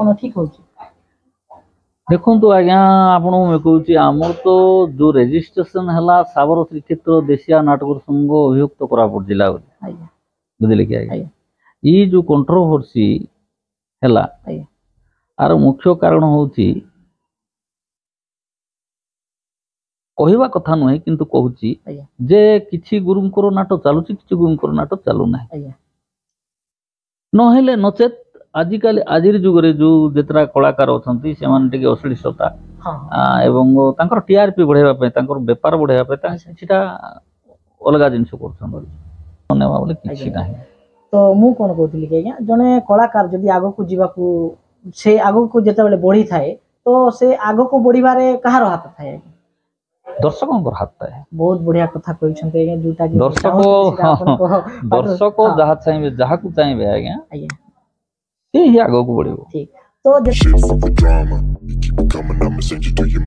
कौन ठीक हो देखु आज्ञा आपण कहूँ आमर तो जो रेजिस्ट्रेशन है साबर श्रीक्षेत्र देशिया नाटक संघ अभियुक्त कोरापुट जिला बुझे कि आज्ञा ये जो कंट्रोवर्सी है आर मुख्य कारण हूँ कहवा कथा नुहे किंतु कहूँ जे किछि गुरुंकर नाट चलुची किछि गुरुंकर नाट चलू ना नहेले नचेत आजिकल आजिर जुगरे जो जेतरा कलाकार अछंती से माने टिके अश्लीलता एवं तांकर टीआरपी बढ़ाइबा पे तांकर व्यापार बढ़ाइबा पे किछिटा अलगा जिंस करछन नेबा बोले किछि नाही। तो मु कोन कहतली कि आज्ञा जने कलाकार जदि आगो को जीवा को से आगो को जेते बेले बढ़ी थाए तो से आगो को बढ़िबारे कहार हाथ थाए दर्शकों हाथ थाए। बहुत बढ़िया कथा कहछन्ते आज्ञा जोटा कि दर्शक जहा चाहिए जहा को चाहिए आज्ञा ही आगो को बढ़िबो। ठीक तो